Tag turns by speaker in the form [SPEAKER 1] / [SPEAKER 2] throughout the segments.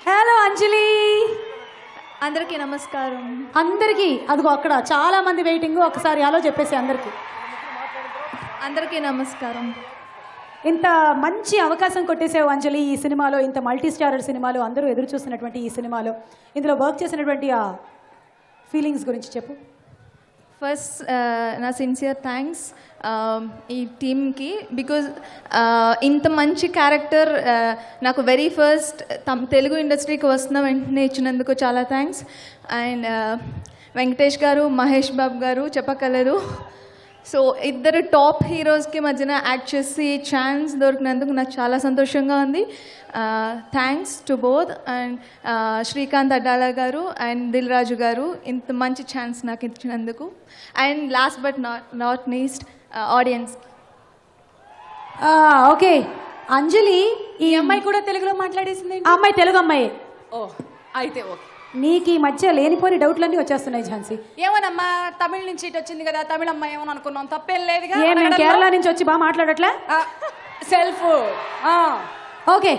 [SPEAKER 1] Hello అంజలి.
[SPEAKER 2] అందరికీ నమస్కారం.
[SPEAKER 1] అందరికీ అదిగో అక్కడ చాలా మంది వెయిటింగ్. ఒకసారి హలో చెప్పేసి
[SPEAKER 2] అందరికీ నమస్కారం.
[SPEAKER 1] ఇంత మంచి అవకాశం కొట్టేసావు అంజలి ఈ సినిమాలో, ఇంత మల్టీ స్టారర్ సినిమాలో, అందరూ ఎదురు చూస్తున్నటువంటి ఈ సినిమాలో ఇందులో వర్క్ చేసినటువంటి ఆ ఫీలింగ్స్ గురించి చెప్పు.
[SPEAKER 2] ఫస్ట్ నా సిన్సియర్ థ్యాంక్స్ ఈ టీమ్కి, బికాజ్ ఇంత మంచి క్యారెక్టర్ నాకు వెరీ ఫస్ట్ తెలుగు ఇండస్ట్రీకి వస్తున్న వెంటనే ఇచ్చినందుకు చాలా థ్యాంక్స్. అండ్ వెంకటేష్ గారు, మహేష్ బాబు గారు చెప్పక్కర్లేదు. సో ఇద్దరు టాప్ హీరోస్కి మధ్యన యాక్ట్ చేసి ఛాన్స్ దొరికినందుకు నాకు చాలా సంతోషంగా ఉంది. Thanks to both. And Srikanth Addala గారు అండ్ దిల్ రాజు గారు ఇంత మంచి ఛాన్స్ నాకు ఇచ్చినందుకు. And last but not least audience.
[SPEAKER 1] Okay Anjali,
[SPEAKER 3] ఈ అమ్మాయి కూడా తెలుగులో మాట్లాడేసింది.
[SPEAKER 1] ఆ అమ్మాయి తెలుగు అమ్మాయి.
[SPEAKER 3] ఓ అయితే ఓకే.
[SPEAKER 1] నీకు ఈ మధ్య లేనిపోని డౌట్లన్నీ వచ్చేస్తున్నాయి ఝాన్సీ.
[SPEAKER 3] ఏమోనమ్మా, తమిళ నుంచి ఇటు వచ్చింది కదా, తమిళ అమ్మాయి ఏమో అనుకున్నాం, తప్పేం లేదుగా.
[SPEAKER 1] మేము కేరళ నుంచి వచ్చి బాగా మాట్లాడట్లే.
[SPEAKER 3] సెల్ఫ్.
[SPEAKER 1] ఓకే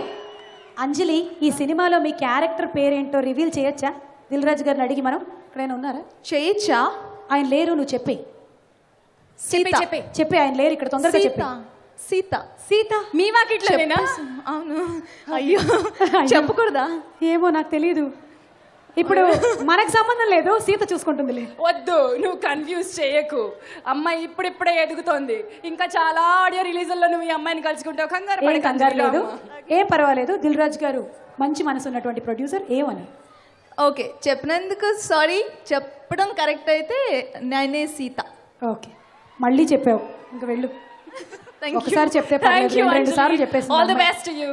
[SPEAKER 1] అంజలి, ఈ సినిమాలో మీ క్యారెక్టర్ పేరేంటో రివీల్ చేయొచ్చా? దిల్ రాజు గారిని అడిగి మనం ఎక్కడైనా ఉన్నారా?
[SPEAKER 2] చేయొచ్చా?
[SPEAKER 1] ఆయన లేరు, నువ్వు చెప్పి
[SPEAKER 3] చెప్పి
[SPEAKER 1] చెప్పి ఆయన లేరు ఇక్కడ, తొందరగా చెప్పి.
[SPEAKER 2] సీత.
[SPEAKER 3] సీత మీ వాకిట్లోనేనా?
[SPEAKER 2] అవును. అయ్యో చెప్పకూడదా?
[SPEAKER 1] ఏమో నాకు తెలియదు. ఇప్పుడు మనకు సంబంధం లేదు, సీత చూసుకుంటుందిలే.
[SPEAKER 3] వద్దు, నువ్వు కన్ఫ్యూజ్ చేయకు. అమ్మాయి ఇప్పుడిప్పుడే ఎదుగుతోంది. ఇంకా చాలా ఆడియో రిలీజుల్లో నువ్వు ఈ అమ్మాయిని కలుసుకుంటావు.
[SPEAKER 1] కంగారు లేదు, ఏం పర్వాలేదు. దిల్ రాజు గారు మంచి మనసు ఉన్నటువంటి ప్రొడ్యూసర్. ఏమని?
[SPEAKER 2] ఓకే, చెప్పినందుకు సారీ. చెప్పడం కరెక్ట్ అయితే నేనే సీత.
[SPEAKER 1] ఓకే, మళ్ళీ చెప్పావు, ఇంకా వెళ్ళు. ఒకసారి చెప్తే పర్లేదు, 2 సార్లు చెప్పేసి.
[SPEAKER 3] All the best to you.